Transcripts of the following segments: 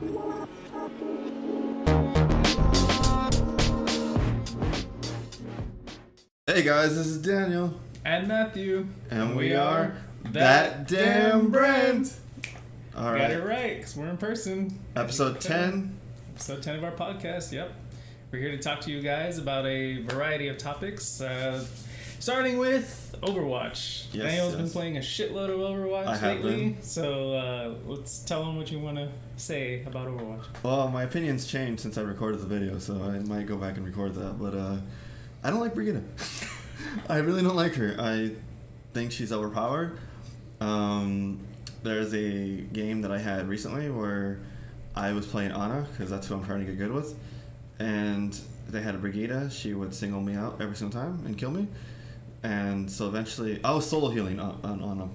Hey guys, this is Daniel. And Matthew. And we are That Damn Brand. All right. Got it right, because we're in person. Episode 10. Episode 10 of our podcast, yep. We're here to talk to you guys about a variety of topics, starting with Overwatch. Yes, Daniel's been playing a shitload of Overwatch lately, so let's tell him what you want to say about Overwatch. Well, my opinion's changed since I recorded the video, so I might go back and record that, but I don't like Brigitte. I really don't like her. I think she's overpowered. There's a game that I had recently where I was playing Ana, because that's who I'm trying to get good with, and they had a Brigitte. She would single me out every single time and kill me, and so eventually I was solo healing on Ana,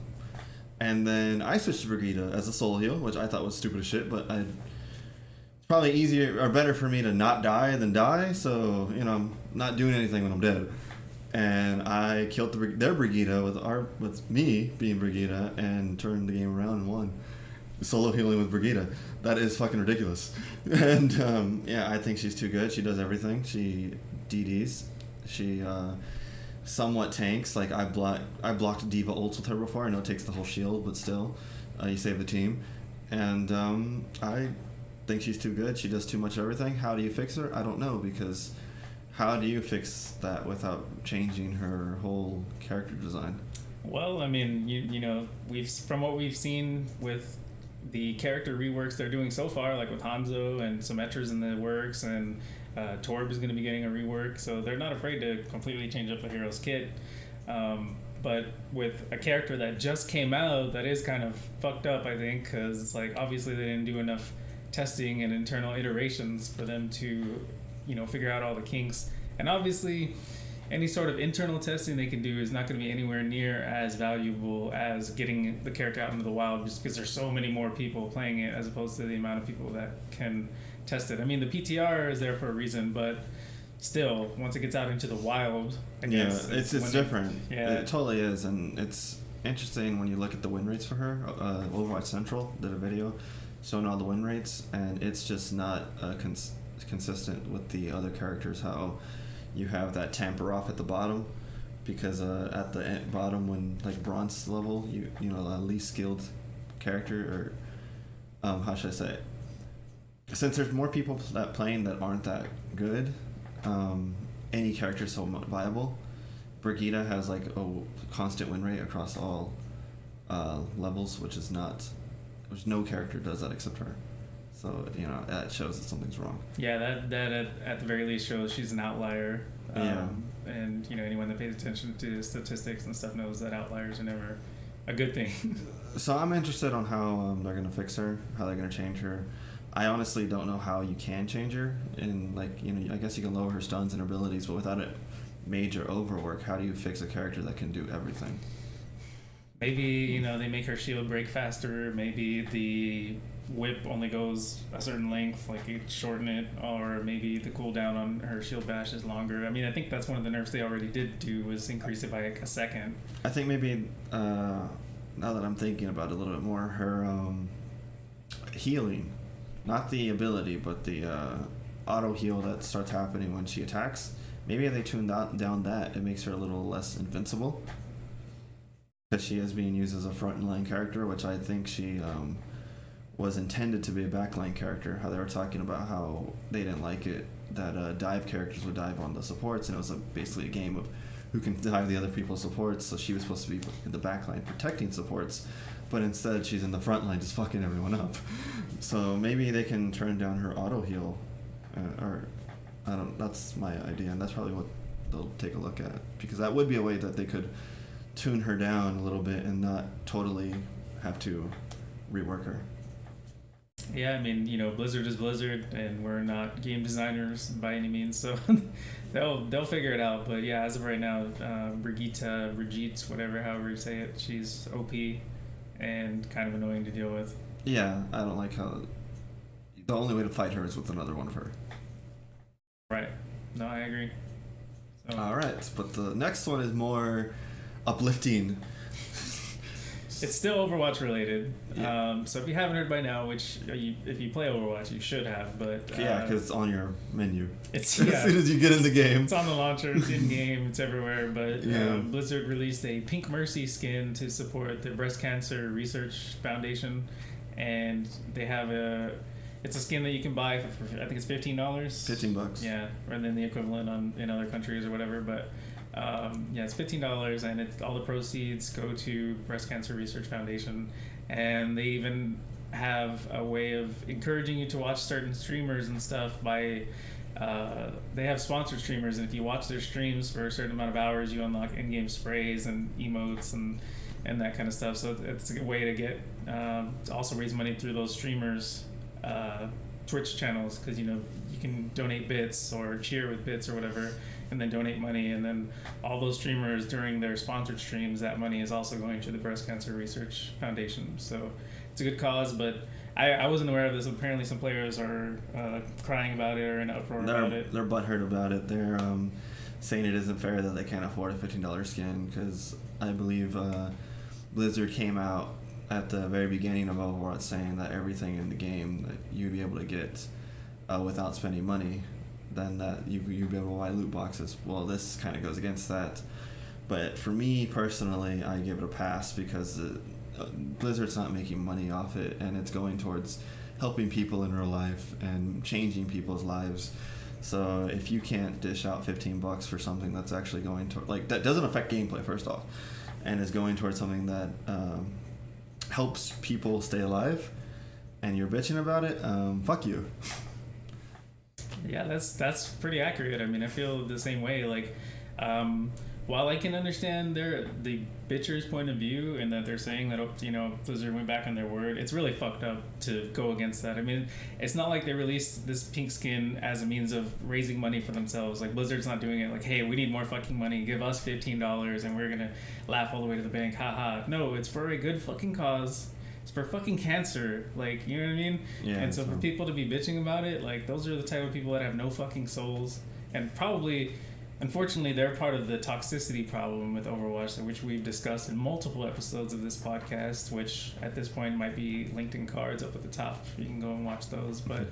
and then I switched to Brigitte as a solo heal, which I thought was stupid as shit, but it's probably easier or better for me to not die than die, so I'm not doing anything when I'm dead. And I killed their Brigitte with me being Brigitte and turned the game around and won. Solo healing with Brigitte. That is fucking ridiculous. And I think she's too good. She does everything. She DDs. She somewhat tanks. Like I blocked D.Va ults with her before. I know it takes the whole shield, but still, you save the team. And I think she's too good. She does too much of everything. How do you fix her? I don't know, because how do you fix that without changing her whole character design? Well, I mean, from what we've seen with the character reworks they're doing so far, like with Hanzo and Symmetra's in the works, and Torb is going to be getting a rework, so they're not afraid to completely change up the hero's kit. But with a character that just came out, that is kind of fucked up, I think, because it's like obviously they didn't do enough testing and internal iterations for them to figure out all the kinks. And obviously any sort of internal testing they can do is not going to be anywhere near as valuable as getting the character out into the wild, just because there's so many more people playing it as opposed to the amount of people that can test it. I mean, the PTR is there for a reason, but still, once it gets out into the wild, I guess it's different. It totally is. And it's interesting when you look at the win rates for her. Overwatch Central did a video showing all the win rates, and it's just not consistent with the other characters. How you have that tamper off at the bottom, because at the bottom, when like bronze level, a least skilled character, or how should I say it? Since there's more people playing that aren't that good, any character is so viable. Brigitte has like a constant win rate across all levels, which no character does that except her. So, that shows that something's wrong. Yeah, that at the very least shows she's an outlier. Yeah. And, anyone that pays attention to statistics and stuff knows that outliers are never a good thing. So I'm interested on how they're going to fix her, how they're going to change her. I honestly don't know how you can change her. And, I guess you can lower her stuns and abilities, but without a major overwork, how do you fix a character that can do everything? Maybe, they make her shield break faster. Maybe the whip only goes a certain length, like you shorten it, or maybe the cooldown on her shield bash is longer. I mean, I think that's one of the nerfs they already did do, was increase it by a second. I think maybe, now that I'm thinking about it a little bit more, her healing, not the ability, but the auto heal that starts happening when she attacks, maybe if they tune down that, it makes her a little less invincible, because she is being used as a front-line character, which I think she was intended to be a backline character. How they were talking about how they didn't like it, that dive characters would dive on the supports, and it was basically a game of who can dive the other people's supports, so she was supposed to be in the backline protecting supports, but instead she's in the front line just fucking everyone up. So maybe they can turn down her auto heal, that's my idea, and that's probably what they'll take a look at, because that would be a way that they could tune her down a little bit and not totally have to rework her. Yeah, I mean, Blizzard is Blizzard, and we're not game designers by any means, so they'll figure it out. But yeah, as of right now, Brigitte, however you say it, she's OP and kind of annoying to deal with. Yeah, I don't like how the only way to fight her is with another one of her. Right. No, I agree. So. All right, but the next one is more uplifting. It's still Overwatch related. Yeah. So if you haven't heard by now, which if you play Overwatch, you should have. But yeah, because it's on your menu. It's as soon as you get in the game. It's on the launcher. It's in game. It's everywhere. But Blizzard released a Pink Mercy skin to support the Breast Cancer Research Foundation, and they have it's a skin that you can buy for I think it's $15. $15. Yeah, rather than the equivalent in other countries or whatever. But it's $15, and all the proceeds go to Breast Cancer Research Foundation, and they even have a way of encouraging you to watch certain streamers and stuff by they have sponsored streamers, and if you watch their streams for a certain amount of hours, you unlock in-game sprays and emotes and that kind of stuff. So it's a way to get to also raise money through those streamers Twitch channels, because you can donate bits or cheer with bits or whatever, and then donate money, and then all those streamers during their sponsored streams, that money is also going to the Breast Cancer Research Foundation. So it's a good cause, but I wasn't aware of this. Apparently some players are crying about it or in uproar about it. They're butthurt about it. They're saying it isn't fair that they can't afford a $15 skin, because I believe Blizzard came out at the very beginning of Overwatch saying that everything in the game that you'd be able to get without spending money, then that you'd be able to buy loot boxes. Well, this kind of goes against that. But for me personally, I give it a pass, because Blizzard's not making money off it, and it's going towards helping people in real life and changing people's lives. So if you can't dish out $15 for something that's actually going to, like, that doesn't affect gameplay first off, and is going towards something that helps people stay alive, and you're bitching about it, fuck you. Yeah, that's pretty accurate. I mean, I feel the same way. Like, while I can understand the bitcher's point of view, and that they're saying that Blizzard went back on their word, it's really fucked up to go against that. I mean, it's not like they released this pink skin as a means of raising money for themselves. Like, Blizzard's not doing it like, hey, we need more fucking money, give us $15 and we're gonna laugh all the way to the bank, haha. No, it's for a good fucking cause. It's for fucking cancer, like, you know what I mean? Yeah. And so for people to be bitching about it, like, those are the type of people that have no fucking souls, and probably, unfortunately, they're part of the toxicity problem with Overwatch, which we've discussed in multiple episodes of this podcast, which at this point might be linked in cards up at the top. You can go and watch those. But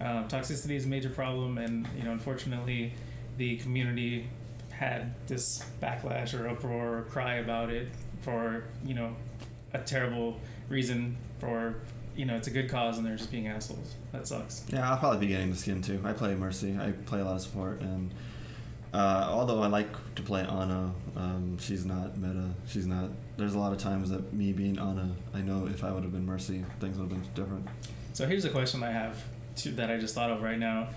toxicity is a major problem, and unfortunately, the community had this backlash or uproar or cry about it for a terrible reason. For it's a good cause, and they're just being assholes. That sucks. Yeah, I'll probably be getting the skin too. I play Mercy. I play a lot of support, and although I like to play Ana, she's not meta. She's not. There's a lot of times that me being Ana, I know if I would have been Mercy, things would have been different. So here's a question I have that I just thought of right now.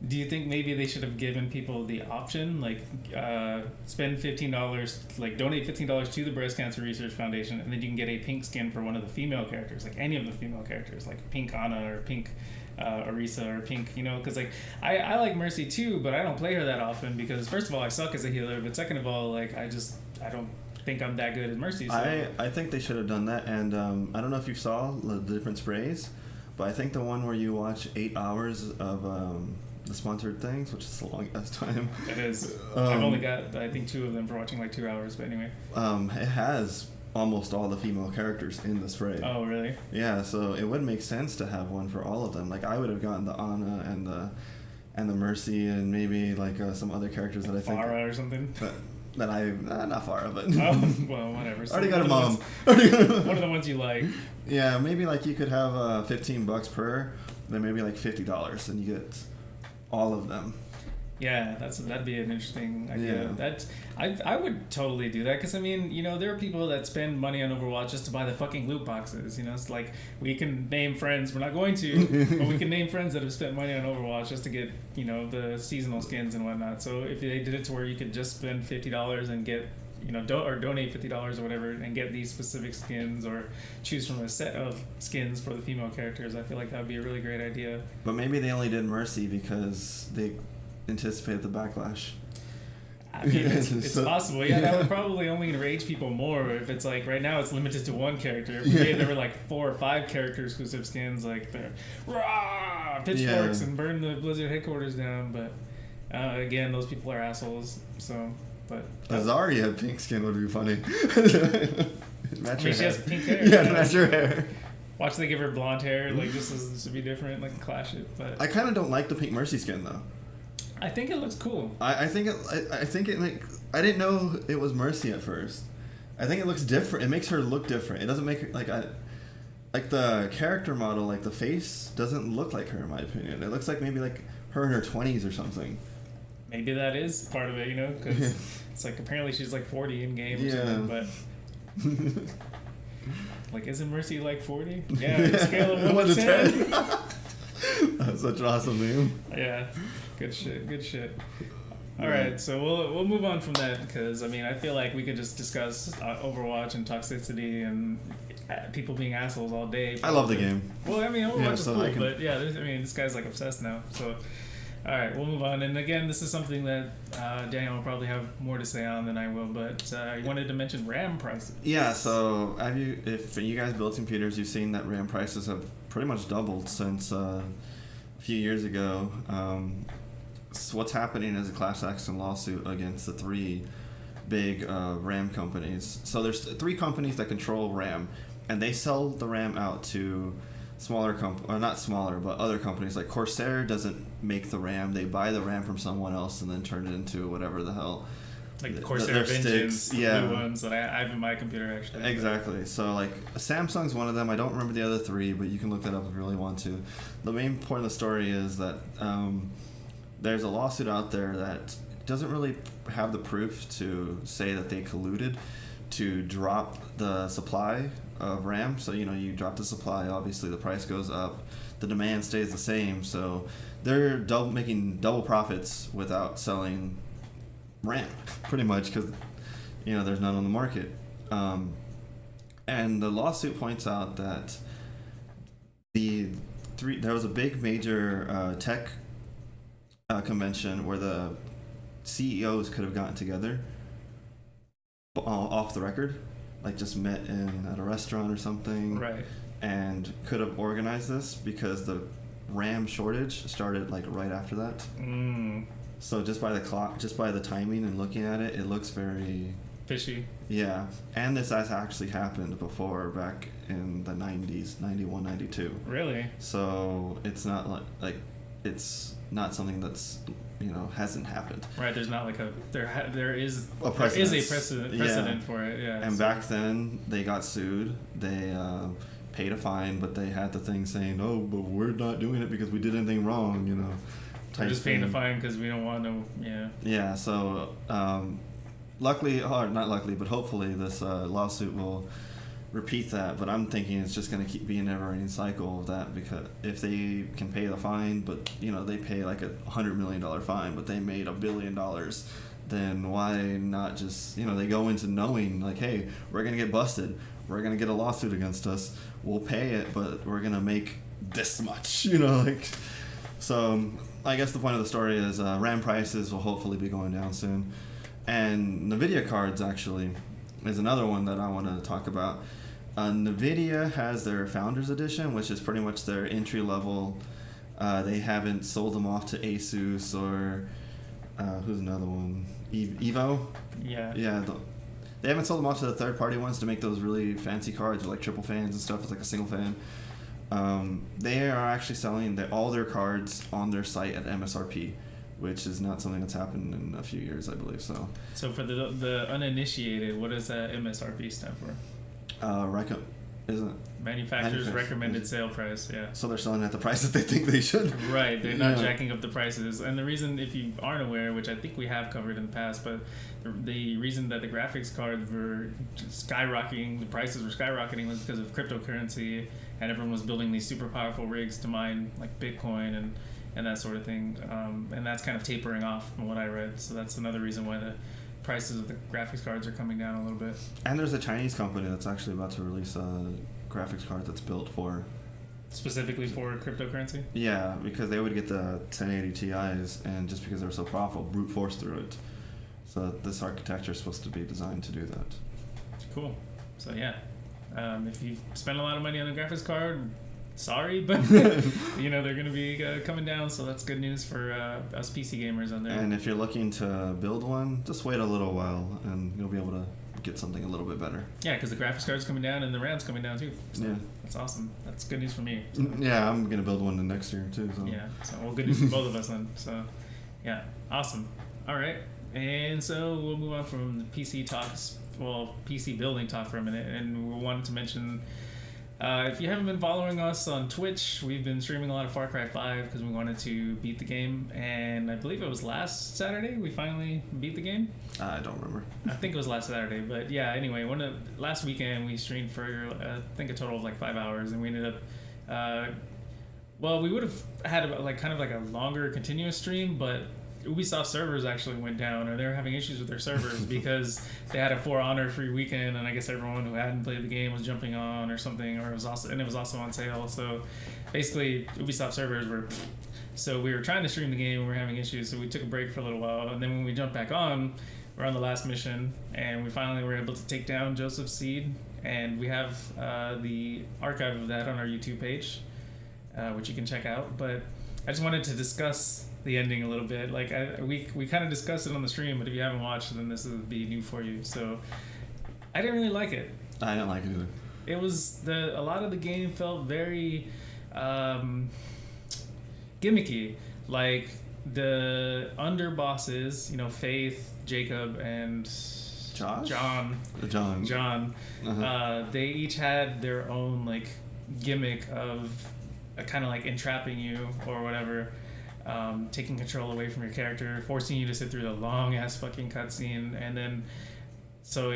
Do you think maybe they should have given people the option, like spend $15, like donate $15 to the Breast Cancer Research Foundation, and then you can get a pink skin for one of the female characters, like any of the female characters, like pink Ana or pink Orisa or pink, because like I like Mercy too, but I don't play her that often, because first of all, I suck as a healer, but second of all, like I don't think I'm that good at Mercy. So. I think they should have done that, and I don't know if you saw the different sprays, but I think the one where you watch 8 hours of the sponsored things, which is the longest time. It is. I've only got, I think, 2 of them for watching like 2 hours, but anyway. It has almost all the female characters in the spray. Oh, really? Yeah, so it would make sense to have one for all of them. Like, I would have gotten the Ana and the Mercy, and maybe like some other characters that I think Farah or something. That I not Farah, but well, whatever. So already got a mom. One of the ones you like. Yeah, maybe like you could have $15 per, then maybe like $50, and you get all of them. Yeah, that'd be an interesting idea. Yeah. I would totally do that, because I mean, there are people that spend money on Overwatch just to buy the fucking loot boxes. It's like we can name friends. We're not going to, but we can name friends that have spent money on Overwatch just to get the seasonal skins and whatnot. So if they did it to where you could just spend $50 and get or donate $50 or whatever and get these specific skins, or choose from a set of skins for the female characters, I feel like that would be a really great idea. But maybe they only did Mercy because they anticipated the backlash. I mean, it's possible. Yeah, that would probably only enrage people more if it's like right now it's limited to one character. If there were like 4 or 5 character exclusive skins, like they're pitchforks and burn the Blizzard headquarters down. But again, those people are assholes. So But A Zarya pink skin would be funny. Match she has pink hair. Yeah, match her hair. Watch they give her blonde hair, like this to be different, like clash it. But I kind of don't like the pink Mercy skin though. I think it looks cool. I think it like I didn't know it was Mercy at first. I think it looks different. It makes her look different. It doesn't make her like the character model, like the face doesn't look like her in my opinion. It looks like maybe like her in her 20s or something. Maybe that is part of it, you know, because it's like apparently she's like 40 in game or something, but like isn't Mercy like 40? Yeah, scale of 1 to 10. That's such an awesome name. Yeah, good shit. All right, so we'll move on from that because I mean I feel like we could just discuss Overwatch and toxicity and people being assholes all day. I love the game. Well, I mean Overwatch is so cool, but yeah, this guy's like obsessed now. So, all right, we'll move on. And again, this is something that Daniel will probably have more to say on than I will. But I wanted to mention RAM prices. Yeah. So if you guys build computers, you've seen that RAM prices have pretty much doubled since a few years ago. So what's happening is a class action lawsuit against the 3 big RAM companies. So there's 3 companies that control RAM, and they sell the RAM out to smaller not smaller, but other companies. Like Corsair doesn't make the RAM; they buy the RAM from someone else and then turn it into whatever the hell. Like the Corsair Vengeance, sticks, yeah. The blue ones that I have in my computer actually. Exactly. So like Samsung's one of them. I don't remember the other 3, but you can look that up if you really want to. The main point of the story is that there's a lawsuit out there that doesn't really have the proof to say that they colluded to drop the supply of RAM. So, you drop the supply, obviously the price goes up, the demand stays the same. So they're making double profits without selling RAM, pretty much, because, there's none on the market. And the lawsuit points out that there was a big major tech convention where the CEOs could have gotten together off the record, like just met at a restaurant or something, right? And could have organized this because the RAM shortage started like right after that. So just by the clock, just by the timing and looking at it, it looks very fishy. Yeah, and this has actually happened before, back in the 90s, 91, 92. Really? So it's not like it's not something that's hasn't happened. Right. There's not like there is a precedent for it. Yeah. And back then they got sued. They paid a fine, but they had the thing saying, "Oh, but we're not doing it because we did anything wrong." We're just paying the fine because we don't want to. Yeah. Yeah. So luckily, or not luckily, but hopefully this lawsuit will repeat that. But I'm thinking it's just going to keep being a never-ending cycle of that, because if they can pay the fine, but they pay like $100 million fine, but they made $1 billion, then why not just they go into knowing like, hey, we're going to get busted, we're going to get a lawsuit against us, we'll pay it, but we're going to make this much, So I guess the point of the story is RAM prices will hopefully be going down soon. And NVIDIA cards actually is another one that I want to talk about. NVIDIA has their Founders Edition, which is pretty much their entry level. They haven't sold them off to Asus or who's another one? Evo? Yeah. Yeah. They haven't sold them off to the third-party ones to make those really fancy cards with like triple fans and stuff. It's like a single fan. They are actually selling all their cards on their site at MSRP, which is not something that's happened in a few years, I believe. So for the uninitiated, what does that MSRP stand for? Isn't Manufacturer's recommended sale price, yeah. So they're selling at the price that they think they should. Right, they're not jacking up the prices. And the reason, if you aren't aware, which I think we have covered in the past, but the reason that the graphics cards were skyrocketing, the prices were skyrocketing, was because of cryptocurrency, and everyone was building these super powerful rigs to mine like Bitcoin and that sort of thing. And that's kind of tapering off from what I read. So that's another reason why the prices of the graphics cards are coming down a little bit. And there's a Chinese company that's actually about to release a graphics card that's built for specifically for cryptocurrency. Yeah, because they would get the 1080 Ti's, and just because they're so powerful, brute force through it. So this architecture is supposed to be designed to do that. Cool. So yeah, if you spend a lot of money on a graphics card, sorry, but you know they're going to be coming down, so that's good news for us PC gamers on there. And if you're looking to build one, just wait a little while, and you'll be able to get something a little bit better. Yeah, because the graphics card's coming down and the RAM's coming down too. So yeah, that's awesome. That's good news for me. So. Yeah, I'm gonna build one the next year too. So. Yeah, so well, good news for both of us then. So, yeah, awesome. All right, and so we'll move on from the PC talks, well, PC building talk for a minute, and we wanted to mention. If you haven't been following us on Twitch, we've been streaming a lot of Far Cry 5 because we wanted to beat the game, and I believe it was last Saturday we finally beat the game. I don't remember. I think it was last Saturday, but yeah. Anyway, last weekend we streamed for I think a total of like 5 hours, and we ended up. Well, we would have had like kind of like a longer continuous stream, but Ubisoft servers actually went down, or they were having issues with their servers because they had a For Honor free weekend, and I guess everyone who hadn't played the game was jumping on or something, or it was also on sale. So basically, Ubisoft servers were. So we were trying to stream the game, and we were having issues, so we took a break for a little while, and then when we jumped back on, we're on the last mission, and we finally were able to take down Joseph's Seed, and we have the archive of that on our YouTube page, which you can check out. But I just wanted to discuss the ending a little bit. Like we kind of discussed it on the stream, but if you haven't watched, then this would be new for you. So I didn't really like it. I didn't like it either. It was a lot of the game felt very gimmicky. Like the underbosses, you know, Faith, Jacob, and John. Uh-huh. They each had their own like gimmick of kind of like entrapping you or whatever. Taking control away from your character, forcing you to sit through the long ass fucking cutscene, and then so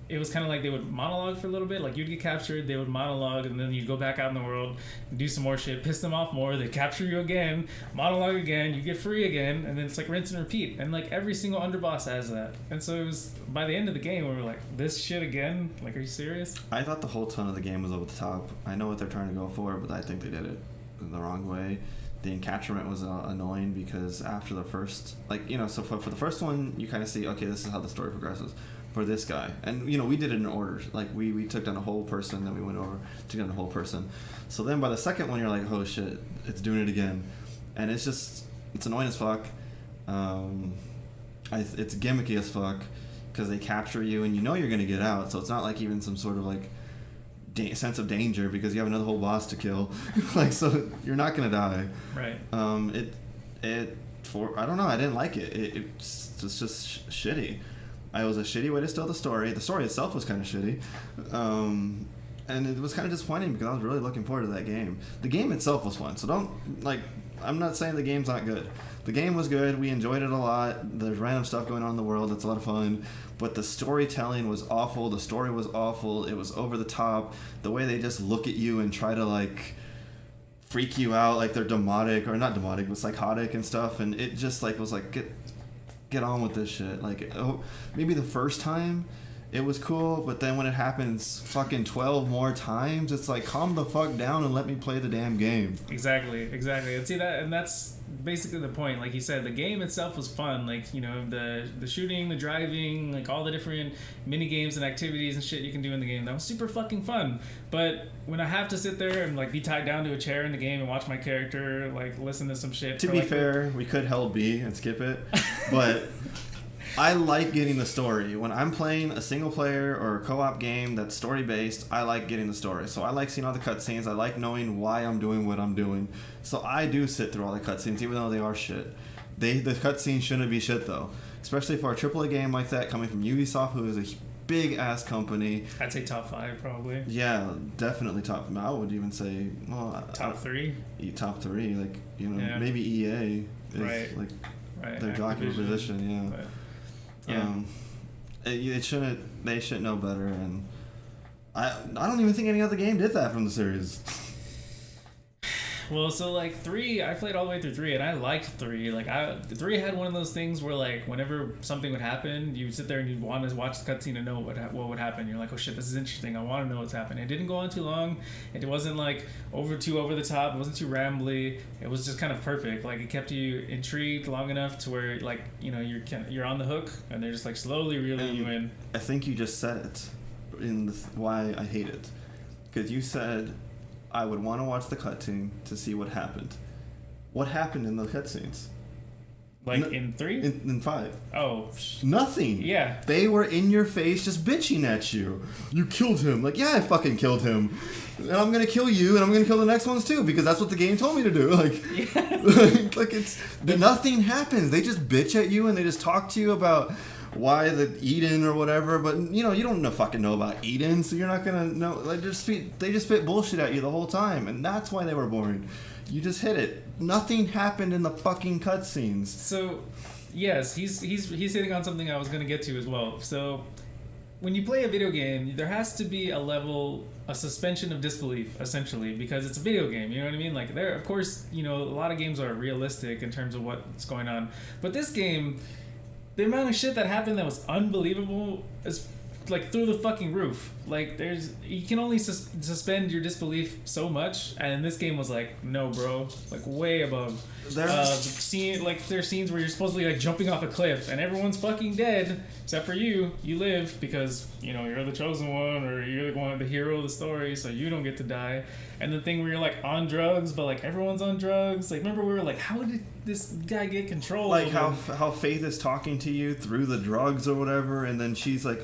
it was kind of like they would monologue for a little bit. Like you'd get captured, they would monologue, and then you'd go back out in the world, do some more shit, piss them off more, they capture you again, monologue again, you get free again, and then it's like rinse and repeat. And like every single underboss has that. And so it was by the end of the game we were like, this shit again? Like, are you serious? I thought the whole tone of the game was over the top. I know what they're trying to go for, but I think they did it in the wrong way. The encapsulament was annoying because after the first, like, you know, so for the first one, you kind of see, okay, this is how the story progresses for this guy. And, you know, we did it in order. Like, we took down a whole person, then we went over, took down a whole person. So then by the second one, you're like, oh, shit, it's doing it again. And it's just, it's annoying as fuck. It's gimmicky as fuck because they capture you and you know you're going to get out. So it's not like even some sort of, like, sense of danger because you have another whole boss to kill. Like, so you're not gonna die. Right. I don't know, I didn't like it. It's just shitty. It was a shitty way to tell the story. The story itself was kind of shitty. And it was kind of disappointing because I was really looking forward to that game. The game itself was fun, so don't, like, I'm not saying the game's not good. The game was good. We enjoyed it a lot. There's random stuff going on in the world. It's a lot of fun. But the storytelling was awful. The story was awful. It was over the top. The way they just look at you and try to, like, freak you out like they're demonic, or not demonic, but psychotic and stuff. And it just, like, was like, get on with this shit. Like, maybe the first time it was cool, but then when it happens fucking 12 more times, it's like, calm the fuck down and let me play the damn game. Exactly. And see that, and that's basically the point. Like you said, the game itself was fun. Like, you know, the shooting, the driving, like all the different mini games and activities and shit you can do in the game, that was super fucking fun. But when I have to sit there and like be tied down to a chair in the game and watch my character like listen to some shit, to be fair, we could held B and skip it, but I like getting the story. When I'm playing a single player or a co-op game that's story based, I like getting the story. So I like seeing all the cutscenes. I like knowing why I'm doing what I'm doing. So I do sit through all the cutscenes, even though they are shit. The cutscenes shouldn't be shit though, especially for a AAA game like that coming from Ubisoft, who is a big ass company. I'd say top 5 probably. Yeah, definitely top. I would even say top 3. Top 3, like, you know, yeah. Maybe EA is right. like right. their jockey position. Yeah. But, yeah. They should know better, and I don't even think any other game did that from the series. Well, so like 3, I played all the way through 3, and I liked 3. Like 3 had one of those things where like whenever something would happen, you'd sit there and you'd want to watch the cutscene and know what would happen. You're like, oh shit, this is interesting. I want to know what's happening. It didn't go on too long. It wasn't like over the top. It wasn't too rambly. It was just kind of perfect. Like it kept you intrigued long enough to where like, you know, you're on the hook, and they're just like slowly reeling you in. I think you just said it in why I hate it, because you said, I would want to watch the cutscene to see what happened. What happened in the cutscenes? Like in 3? In 5. Oh. Nothing. Yeah. They were in your face just bitching at you. You killed him. Like, yeah, I fucking killed him. And I'm going to kill you, and I'm going to kill the next ones too, because that's what the game told me to do. Like, yeah. like nothing happens. They just bitch at you, and they just talk to you about why the Eden or whatever, but you don't fucking know about Eden, so you're not going to know. They just spit bullshit at you the whole time, and that's why they were boring. You just hit it. Nothing happened in the fucking cutscenes. So, yes, he's hitting on something I was going to get to as well. So, when you play a video game, there has to be a suspension of disbelief, essentially, because it's a video game, you know what I mean? Like, there, of course, a lot of games are realistic in terms of what's going on. But this game, the amount of shit that happened that was unbelievable is like through the fucking roof. Like you can only suspend your disbelief so much, and this game was like, no, bro, like way above. There's scenes where you're supposedly like jumping off a cliff, and everyone's fucking dead except for you. You live because you're the chosen one, or you're the hero of the story, so you don't get to die. And the thing where you're like on drugs, but like everyone's on drugs. Like remember we were like, how did this guy get control? Like how Faith is talking to you through the drugs or whatever, and then she's like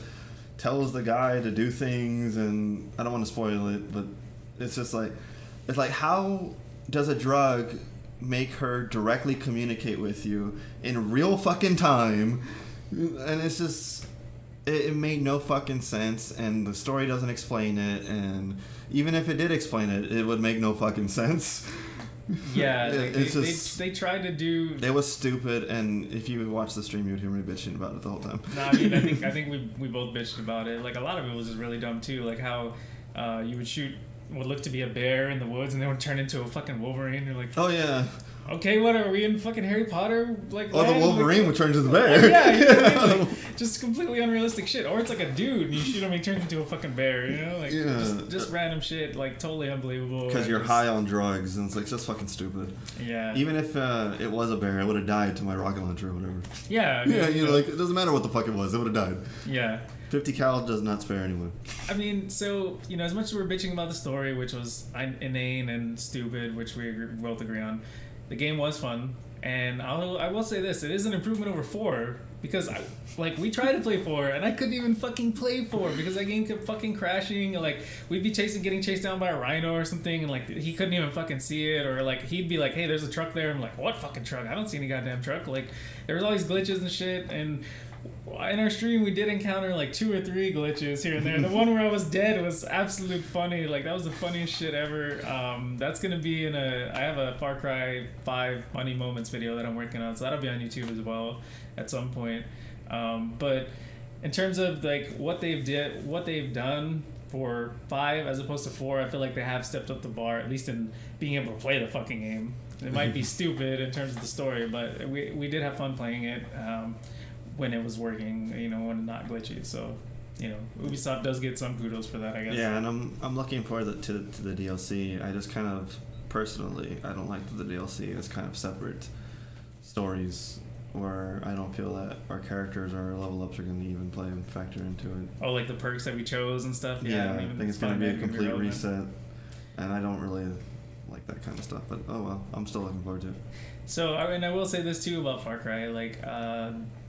tells the guy to do things, and I don't want to spoil it, but it's just like, how does a drug make her directly communicate with you in real fucking time? And it's just, it made no fucking sense, and the story doesn't explain it, and even if it did explain it, it would make no fucking sense. Yeah, they tried to do. It was stupid, and if you watch the stream, you'd hear me bitching about it the whole time. No, I mean, I think we both bitched about it. Like a lot of it was just really dumb too. Like how you would shoot what looked to be a bear in the woods, and they would turn into a fucking Wolverine. You're like, oh yeah. Okay, what are we in fucking Harry Potter? Like, the Wolverine would turn into the bear. Yeah, you know what I mean? Like, just completely unrealistic shit. Or it's like a dude and you shoot him and he turns into a fucking bear. Like just random shit, like totally unbelievable. Because you're high on drugs and it's like just fucking stupid. Yeah. Even if it was a bear, it would have died to my rocket launcher or whatever. Yeah. I mean, like it doesn't matter what the fuck it was, it would have died. Yeah. 50 cal does not spare anyone. I mean, so as much as we're bitching about the story, which was inane and stupid, which we both agree on. The game was fun, and I will say this: it is an improvement over 4 because we tried to play 4 and I couldn't even fucking play 4 because that game kept fucking crashing. And, like we'd be getting chased down by a rhino or something, and like he couldn't even fucking see it, or like he'd be like, "Hey, there's a truck there." I'm like, "What fucking truck? I don't see any goddamn truck." Like there was all these glitches and shit, and in our stream we did encounter like 2 or 3 glitches here and there. The one where I was dead was absolute funny. Like that was the funniest shit ever. That's gonna be I have a Far Cry 5 funny moments video that I'm working on, so that'll be on YouTube as well at some point. But in terms of like what they've done for 5 as opposed to 4, I feel like they have stepped up the bar, at least in being able to play the fucking game. It might be stupid in terms of the story, but we did have fun playing it. When it was working, when not glitchy. So, Ubisoft does get some kudos for that, I guess. Yeah, and I'm looking forward to the DLC. I just kind of, personally, I don't like the DLC. It's kind of separate stories where I don't feel that our characters or our level ups are going to even play and factor into it. Oh, like the perks that we chose and stuff? Yeah, I think it's going to be a complete reset. And I don't really like that kind of stuff, but oh well, I'm still looking forward to it. So, I will say this too about Far Cry, like,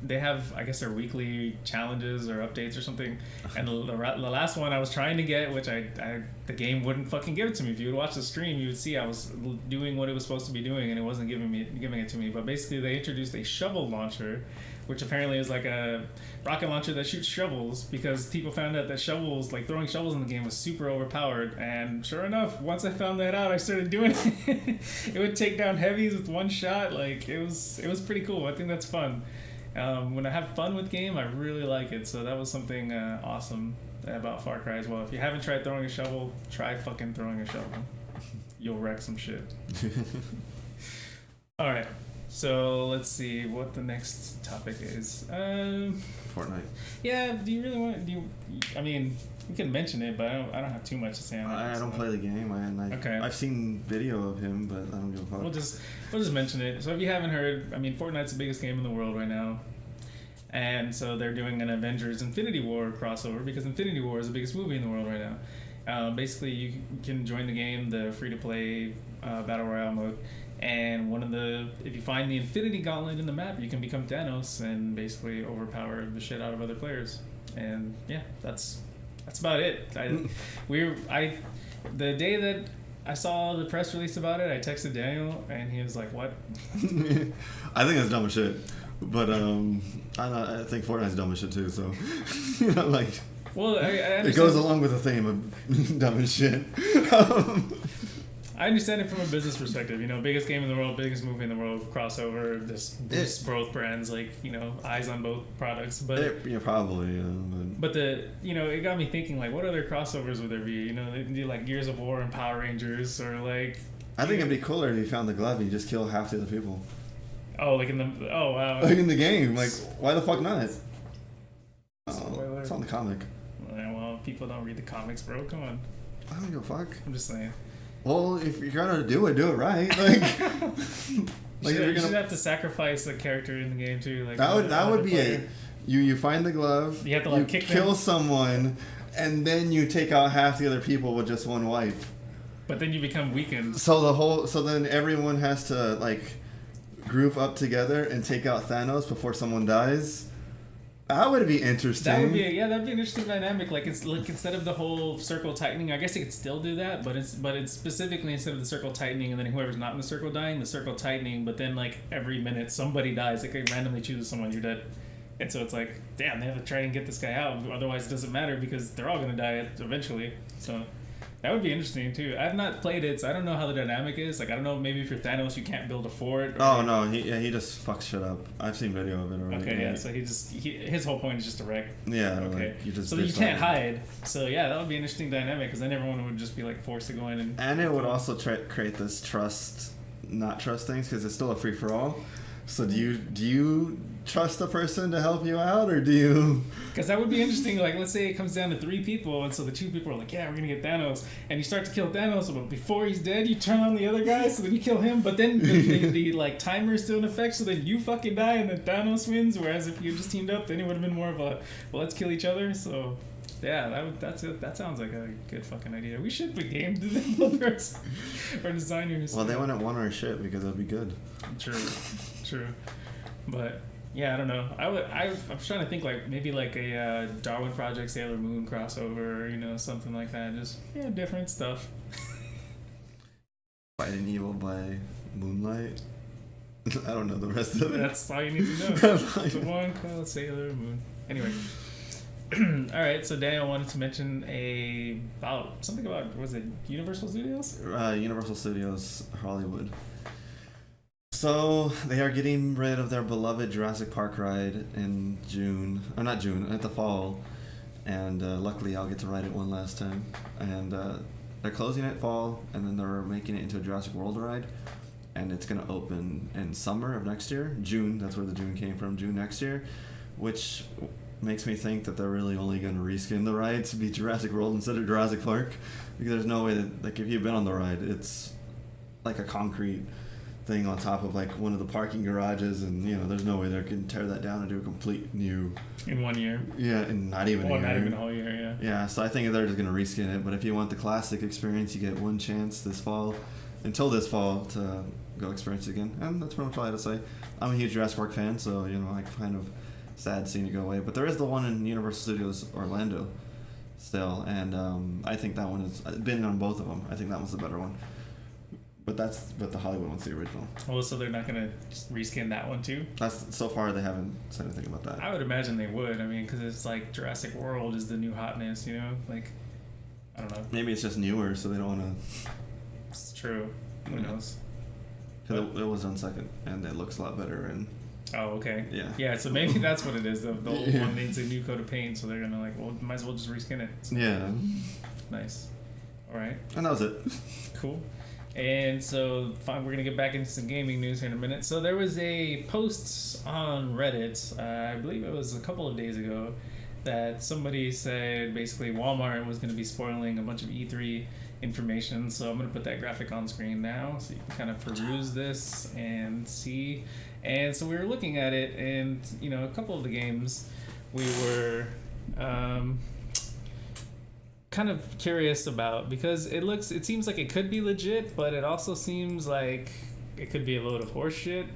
they have, I guess, their weekly challenges or updates or something, and the last one I was trying to get, which the game wouldn't fucking give it to me. If you would watch the stream, you would see I was doing what it was supposed to be doing, and it wasn't giving it to me. But basically, they introduced a shovel launcher, which apparently is like a rocket launcher that shoots shovels, because people found out that throwing shovels in the game was super overpowered. And sure enough, once I found that out, I started doing it. It would take down heavies with one shot. Like it was pretty cool. I think that's fun. When I have fun with game, I really like it. So that was something awesome about Far Cry as well. If you haven't tried throwing a shovel, try fucking throwing a shovel. You'll wreck some shit. All right. So let's see what the next topic is. Fortnite. Yeah. Do you really want? I mean, we can mention it, but I don't have too much to say on it. I don't play the game. Okay. I've seen video of him, but I don't give a fuck. We'll just mention it. So if you haven't heard, I mean, Fortnite's the biggest game in the world right now, and so they're doing an Avengers Infinity War crossover because Infinity War is the biggest movie in the world right now. Basically, you can join the game, the free-to-play battle royale mode, and if you find the Infinity Gauntlet in the map, you can become Thanos and basically overpower the shit out of other players. And yeah, that's about it. The day that I saw the press release about it, I texted Daniel, and he was like, "What?" I think that's dumb as shit. But I think Fortnite's dumb as shit too. So like. Well, I it goes along with the theme of dumb as shit. I understand it from a business perspective. Biggest game in the world, biggest movie in the world, crossover, just boosts both brands, eyes on both products. But probably. But it got me thinking, what other crossovers would there be? They do Gears of War and Power Rangers, or I think it'd be cooler if you found the glove and you just kill half the other people. Oh, wow. In the game, why the fuck not? Oh, it's on the comic. Well, people don't read the comics, bro. Come on. I don't give a fuck. I'm just saying. Well, if you're gonna do it right. You should have to sacrifice the character in the game too. That would be it. You find the glove. You have to kill someone, and then you take out half the other people with just one wipe. But then you become weakened. So then everyone has to group up together and take out Thanos before someone dies. That would be interesting. That'd be an interesting dynamic. Instead of the whole circle tightening, I guess you could still do that, but it's specifically instead of the circle tightening and then whoever's not in the circle dying, the circle tightening. But then every minute somebody dies. It randomly chooses someone, you're dead, and so it's damn, they have to try and get this guy out. Otherwise, it doesn't matter because they're all gonna die eventually. So. That would be interesting too. I've not played it, so I don't know how the dynamic is. I don't know. Maybe if you're Thanos, you can't build a fort. No, he just fucks shit up. I've seen video of it already. Okay, yeah. So his whole point is just to wreck. Yeah. Okay. So you can't hide. So yeah, that would be an interesting dynamic because then everyone would just be forced to go in and it would also create this not trust things because it's still a free for all. So do you trust the person to help you out, or do you? Because that would be interesting. Let's say it comes down to 3 people, and so the 2 people are yeah, we're gonna get Thanos, and you start to kill Thanos, but before he's dead, you turn on the other guy, so then you kill him. But then the timer is still in effect, so then you fucking die, and then Thanos wins. Whereas if you just teamed up, then it would have been more of a let's kill each other. So. Yeah, that's it. That sounds like a good fucking idea. We should be game developers or designers. Well, they wouldn't want our shit because it'd be good. True. But yeah, I don't know. I was trying to think maybe a Darwin Project Sailor Moon crossover, something like that. Just different stuff. Fighting evil by moonlight. I don't know the rest of it. That's all you need to know. The one called Sailor Moon. Anyway. All right, so Daniel wanted to mention something about, was it Universal Studios? Universal Studios Hollywood. So they are getting rid of their beloved Jurassic Park ride in June, or not June, at the fall, and luckily I'll get to ride it one last time. And they're closing it fall, and then they're making it into a Jurassic World ride, and it's gonna open in summer of next year, June. That's where the June came from, June next year, which makes me think that they're really only going to reskin the ride to be Jurassic World instead of Jurassic Park, because there's no way that if you've been on the ride, it's like a concrete thing on top of one of the parking garages, and there's no way they can tear that down and do a complete new in 1 year. Yeah, and not even a whole year. Yeah, so I think they're just going to reskin it. But if you want the classic experience, you get one chance until this fall to go experience it again, and that's pretty much all I had to say. I'm a huge Jurassic Park fan, so I kind of sad seeing it go away, but there is the one in Universal Studios Orlando still, and I think that one is been on both of them. I think that one's the better one, but the Hollywood one's the original. Oh, so they're not gonna just reskin that one too? So far they haven't said anything about that. I would imagine they would. I mean, because it's Jurassic World is the new hotness, I don't know. Maybe it's just newer, so they don't want to. It's true. Who knows? Because it was done second, and it looks a lot better and. Oh, okay. Yeah. Yeah, so maybe that's what it is. The old one needs a new coat of paint, so they're gonna might as well just reskin it. So. Yeah. Nice. All right. And that was it. Cool. And so, fine, we're gonna get back into some gaming news here in a minute. So there was a post on Reddit, I believe it was a couple of days ago, that somebody said basically Walmart was gonna be spoiling a bunch of E3 information. So I'm gonna put that graphic on screen now, so you can kind of peruse this and see. And so we were looking at it, and a couple of the games we were kind of curious about, because it seems like it could be legit, but it also seems like it could be a load of horse shit.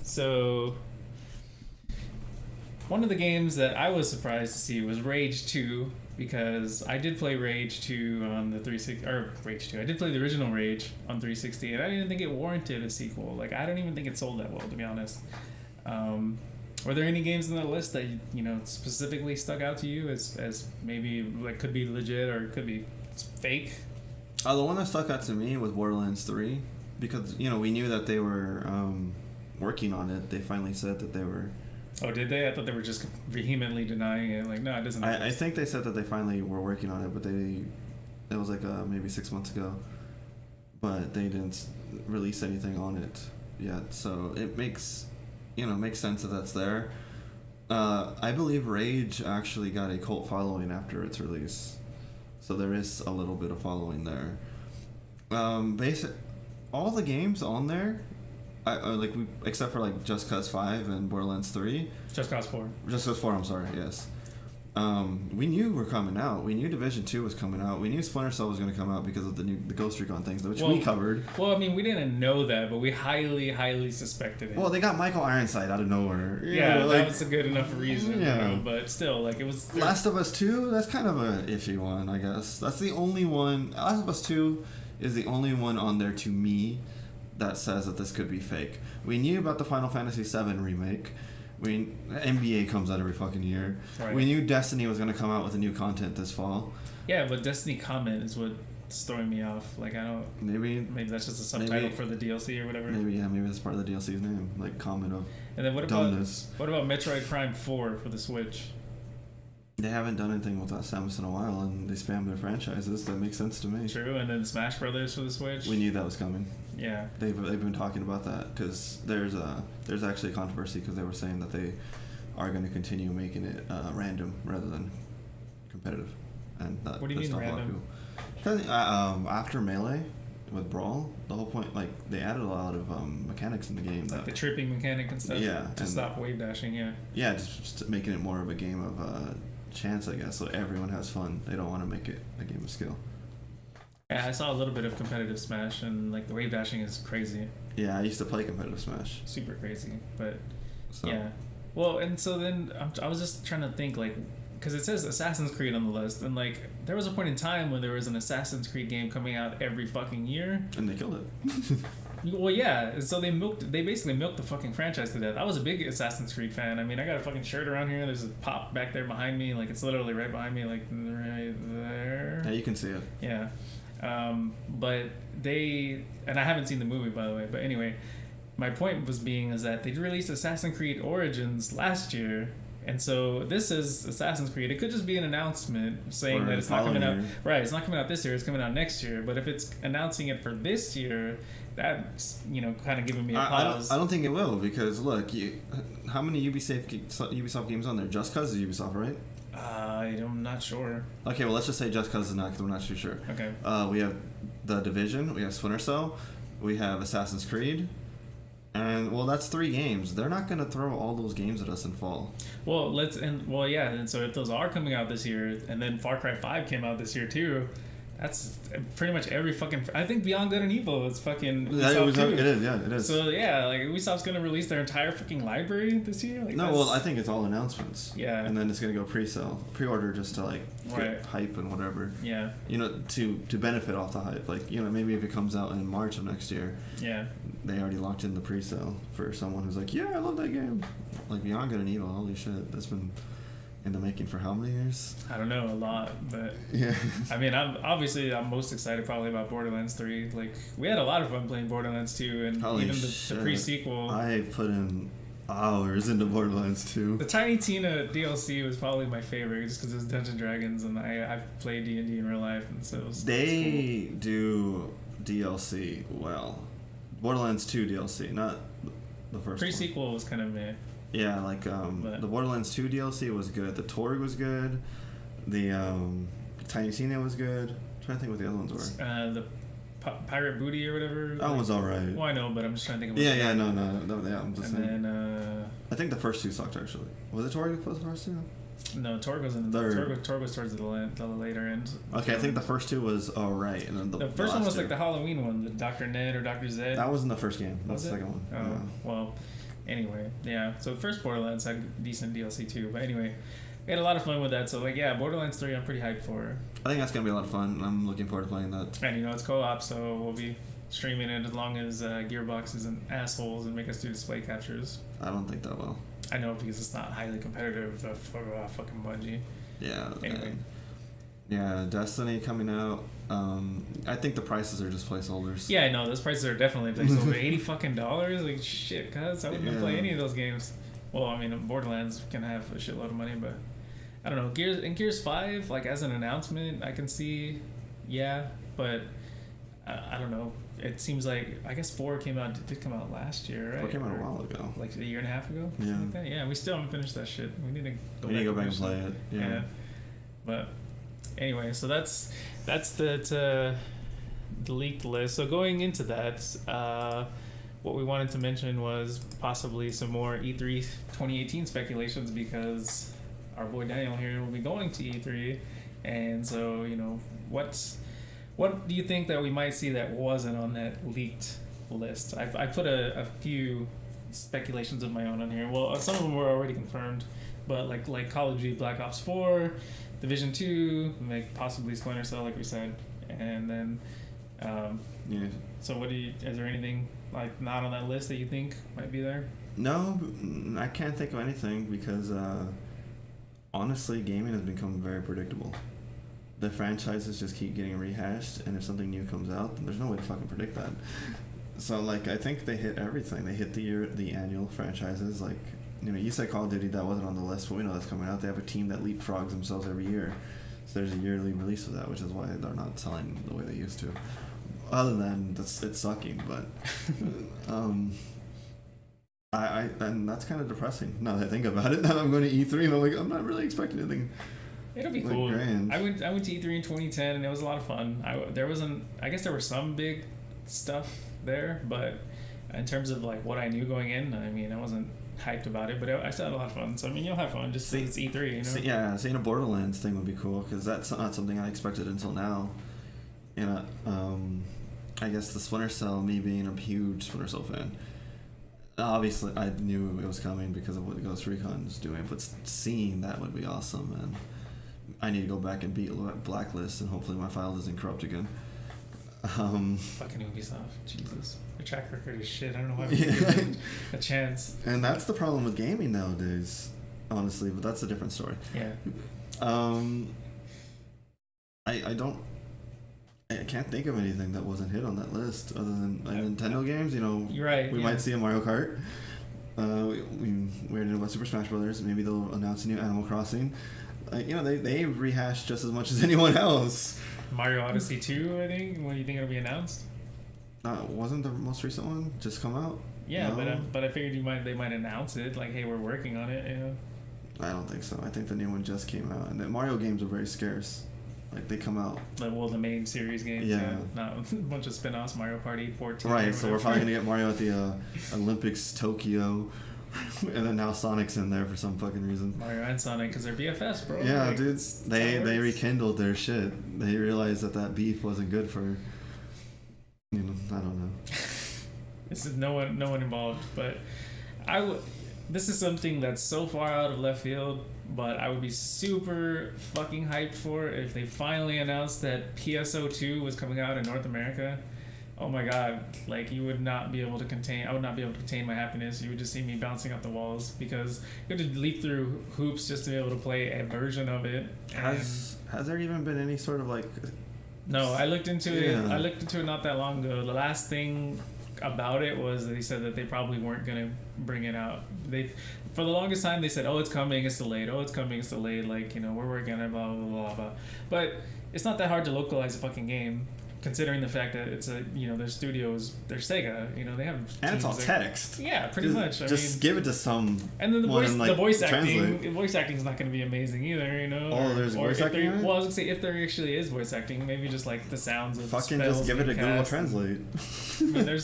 So one of the games that I was surprised to see was Rage 2, because I did play Rage 2 on the 360, or Rage 2. I did play the original Rage on 360, and I didn't think it warranted a sequel. Like, I don't even think it sold that well, to be honest. Were there any games on the list that specifically stuck out to you as maybe like could be legit or could be fake? The one that stuck out to me was Borderlands 3, because we knew that they were working on it. They finally said that they were. Oh, did they? I thought they were just vehemently denying it. Like, no, it doesn't. I think they said that they finally were working on it, but it was like maybe 6 months ago, but they didn't release anything on it yet. So it makes sense that that's there. I believe Rage actually got a cult following after its release, so there is a little bit of following there. All the games on there, except for like Just Cause 5 and Borderlands 3. Just Cause 4. Just Cause 4, I'm sorry, yes. We knew were coming out. We knew Division 2 was coming out. We knew Splinter Cell was going to come out because of the Ghost Recon things, which we covered. Well, I mean, we didn't know that, but we highly, highly suspected it. Well, they got Michael Ironside out of nowhere. That was a good enough reason. Yeah. But still, like, it was... Last of Us 2, that's kind of a iffy one, I guess. That's the only one... Last of Us 2 is the only one on there, to me, that says that this could be fake. We knew about the Final Fantasy VII remake. NBA comes out every fucking year. Right. We knew Destiny was going to come out with a new content this fall. Yeah, but Destiny comment is what's throwing me off. Like, I don't... Maybe that's just a subtitle for the DLC or whatever. Maybe that's part of the DLC's name. Like, comment of and then what dumbness. What about Metroid Prime 4 for the Switch? They haven't done anything with that Samus in a while, and they spam their franchises. That makes sense to me. True, and then Smash Brothers for the Switch. We knew that was coming. Yeah, they've been talking about that, because there's actually a controversy, because they were saying that they are going to continue making it random rather than competitive, and that. What do you mean random? Because after Melee with Brawl, the whole point, like, they added a lot of mechanics in the game, like the tripping mechanic and stuff. Yeah, to stop wave dashing. Yeah. Yeah, just making it more of a game of chance, I guess, so everyone has fun. They don't want to make it a game of skill. Yeah, I saw a little bit of competitive Smash, and like the wave dashing is crazy. Yeah, I used to play competitive Smash. Super crazy, but yeah. Well, and so then I was just trying to think, like, because it says Assassin's Creed on the list, and like there was a point in time when there was an Assassin's Creed game coming out every fucking year, and they killed it. Well, yeah, and so they basically milked the fucking franchise to death. I was a big Assassin's Creed fan. I mean, I got a fucking shirt around here. There's a pop back there behind me. Like, it's literally right behind me, like right there. Yeah, you can see it. Yeah. But and I haven't seen the movie, by the way, but anyway, my point is that they released Assassin's Creed Origins last year, and so this is Assassin's Creed. It could just be an announcement saying that it's not coming out. Right, it's not coming out this year, it's coming out next year, but if it's announcing it for this year, that's, kind of giving me a pause. I don't think it will, because look, how many Ubisoft games on there? Just Cause is Ubisoft, right? I'm not sure. Okay, well, let's just say Just Cause is not, because we're not too sure. Okay. We have The Division, we have Splinter Cell, we have Assassin's Creed, and, well, that's 3 games. They're not going to throw all those games at us in fall. Well, and so if those are coming out this year, and then Far Cry 5 came out this year too, that's pretty much every fucking... I think Beyond Good and Evil is fucking... It is. So, yeah, like, Ubisoft's going to release their entire fucking library this year? Like, well, I think it's all announcements. Yeah. And then it's going to go pre-order just to, like, get hype and whatever. Yeah. To benefit off the hype. Like, maybe if it comes out in March of next year. Yeah. They already locked in the pre-sale for someone who's like, yeah, I love that game. Like, Beyond Good and Evil, holy shit, that's been... in the making for how many years? I don't know, a lot, but yeah. I mean, I'm most excited probably about Borderlands 3. Like, we had a lot of fun playing Borderlands 2, and holy even the pre-sequel. I put in hours into Borderlands 2. The Tiny Tina DLC was probably my favorite, just because it was Dungeons & Dragons, and I've played D&D in real life, and so they do DLC well. Borderlands 2 DLC, not the first pre-sequel was kind of meh. Yeah, like, the Borderlands 2 DLC was good. The Torg was good. The Tiny Tina was good. I'm trying to think what the other ones were. The Pirate Booty or whatever. That was alright. Well, I know, but I'm just trying to think of yeah, no, I'm just saying. And then, I think the first 2 sucked, actually. Was it Torg that was the first 2? No, Torg was in Torg was towards the later end. Okay, I think the first two was alright, and then the first one was like the Halloween one, the Dr. Ned or Dr. Zed. That wasn't the first game. That was the second one. Oh, yeah. Well, anyway, yeah. So the first Borderlands had decent DLC too, but anyway, we had a lot of fun with that. So like, yeah, Borderlands 3, I'm pretty hyped for. I think that's gonna be a lot of fun. I'm looking forward to playing that. And it's co-op, so we'll be streaming it as long as Gearbox isn't assholes and make us do display captures. I don't think that will. I know, because it's not highly competitive for fucking Bungie. Yeah. Anyway. Yeah, Destiny coming out. I think the prices are just placeholders. Yeah, I know, those prices are definitely placeholder. $80 fucking like shit, cuz I wouldn't play any of those games. Well, I mean, Borderlands can have a shitload of money, but I don't know. Gears 5, like as an announcement, I can see, yeah, but I don't know. It seems like, I guess 4 did come out last year, right? 4 came out a while ago. Like a year and a half ago? Yeah. Like that? Yeah, we still haven't finished that shit. We need to go back and play it. Yeah. But anyway, so that's the leaked list. So going into that, what we wanted to mention was possibly some more E3 2018 speculations, because our boy Daniel here will be going to E3, and so what do you think that we might see that wasn't on that leaked list? I put a few speculations of my own on here. Well, some of them were already confirmed, but like Call of Duty Black Ops 4, Division 2, like possibly Splinter Cell, like we said, and then yeah. So is there anything like not on that list that you think might be there? No, I can't think of anything, because honestly, gaming has become very predictable. The franchises just keep getting rehashed, and if something new comes out, then there's no way to fucking predict that. So like, I think they hit everything. They hit the annual franchises. Like, you said Call of Duty, that wasn't on the list, but we know that's coming out. They have a team that leapfrogs themselves every year, so there's a yearly release of that, which is why they're not selling the way they used to. Other than it's sucking, but and that's kind of depressing now that I think about it. Now I'm going to E3 and I'm like, I'm not really expecting anything. It'll be cool. Grand. I went to E3 in 2010 and it was a lot of fun. I guess there were some big stuff there, but in terms of like what I knew going in, I mean, I wasn't hyped about it, but I still had a lot of fun. So I mean, you'll have fun just since it's E3, seeing a Borderlands thing would be cool, because that's not something I expected until now. And I guess the Splinter Cell, me being a huge Splinter Cell fan, obviously I knew it was coming because of what Ghost Recon is doing, but seeing that would be awesome. And I need to go back and beat Blacklist, and hopefully my file doesn't corrupt again. Fucking Ubisoft, Jesus, their track record is shit. I don't know why we give a chance. And that's the problem with gaming nowadays, honestly. But that's a different story. Yeah. I can't think of anything that wasn't hit on that list other than Nintendo games. You're right. We might see a Mario Kart. We already know about Super Smash Brothers. Maybe they'll announce a new Animal Crossing. They rehashed just as much as anyone else. Mario Odyssey 2, I think. What do you think it'll be announced? Wasn't the most recent one just come out? Yeah, no? but I figured they might announce it, like, hey, we're working on it. I don't think so. I think the new one just came out, and the Mario games are very scarce. Like, they come out. The main series games. Yeah. Not a bunch of spin-offs. Mario Party 14. Right. So we're probably gonna get Mario at the Olympics Tokyo. And then now Sonic's in there for some fucking reason. Mario and Sonic, because they're BFFs, bro. Yeah, like, dude. They rekindled their shit. They realized that beef wasn't good for. I don't know. This is no one involved, but this is something that's so far out of left field, but I would be super fucking hyped for if they finally announced that PSO2 was coming out in North America. Oh my god, like I would not be able to contain my happiness. You would just see me bouncing off the walls, because you have to leap through hoops just to be able to play a version of it. Has there even been any sort of like... No, I looked into it. I looked into it not that long ago. The last thing about it was they said that they probably weren't gonna bring it out. For the longest time they said, oh, it's coming, it's delayed. Oh, it's coming, it's delayed. Like, we're working on it, blah blah blah blah. But it's not that hard to localize a fucking game, considering the fact that it's their studios, they're Sega, they have and it's all text. Yeah, pretty much. I mean, give it to some. And then the voice acting is not going to be amazing either, Oh, there's voice acting. Well, I was gonna say, if there actually is voice acting, maybe just like the sounds of just give it a Google Translate. I mean, there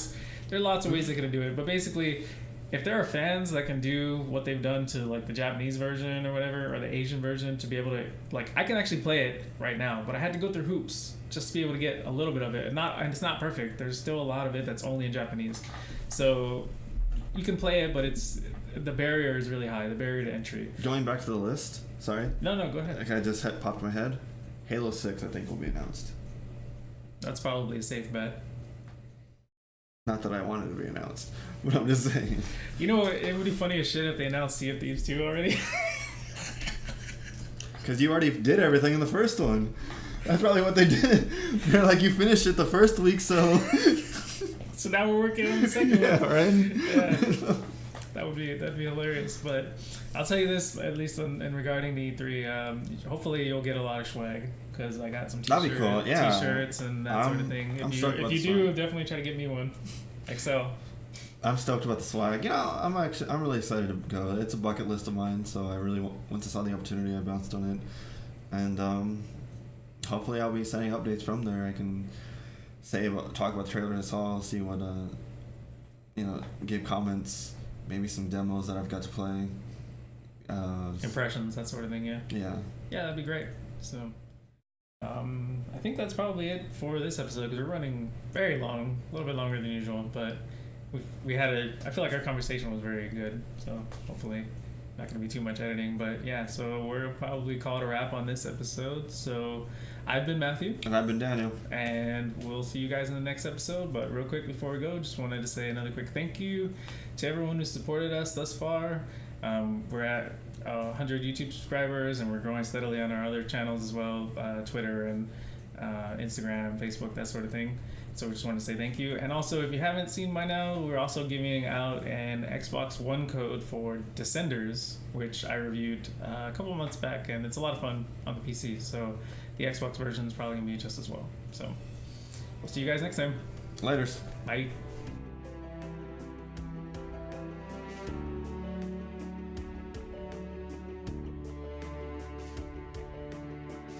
are lots of ways they could do it, but basically, if there are fans that can do what they've done to like the Japanese version or whatever, or the Asian version, to be able to like, I can actually play it right now, but I had to go through hoops just to be able to get a little bit of it. And it's not perfect. There's still a lot of it that's only in Japanese. So you can play it, but the barrier is really high. The barrier to entry. Going back to the list. Sorry. No, go ahead. Like I just popped in my head. Halo 6, I think, will be announced. That's probably a safe bet. Not that I want it to be announced, but I'm just saying. You know, it would be funny as shit if they announced Sea of Thieves 2 already. Because you already did everything in the first one. That's probably what they did. They're like, you finished it the first week, so... So now we're working on the second one. Yeah, right? Yeah. That'd be hilarious. But I'll tell you this, at least in regarding the E3, hopefully you'll get a lot of swag, because I got some That'd be cool, yeah. t-shirts and that sort of thing. If you do, definitely try to get me one. XL. I'm stoked about the swag. You know, I'm really excited to go. It's a bucket list of mine, so I really once I saw the opportunity, I bounced on it, and hopefully I'll be sending updates from there. I can talk about the trailer I saw, see what give comments, maybe some demos that I've got to play. Impressions, that sort of thing. Yeah. Yeah, that'd be great. So I think that's probably it for this episode, because we're running very long, a little bit longer than usual, but I feel like our conversation was very good, so hopefully not going to be too much editing. But yeah, so we'll probably call it a wrap on this episode. So I've been Matthew. And I've been Daniel. And we'll see you guys in the next episode. But real quick before we go, just wanted to say another quick thank you to everyone who supported us thus far. We're at 100 YouTube subscribers, and we're growing steadily on our other channels as well, Twitter and Instagram, Facebook, that sort of thing. So we just want to say thank you. And also, if you haven't seen by now, we're also giving out an Xbox One code for Descenders, which I reviewed a couple months back, and it's a lot of fun on the PC. So the Xbox version is probably going to be just as well. So we'll see you guys next time. Laters. Bye.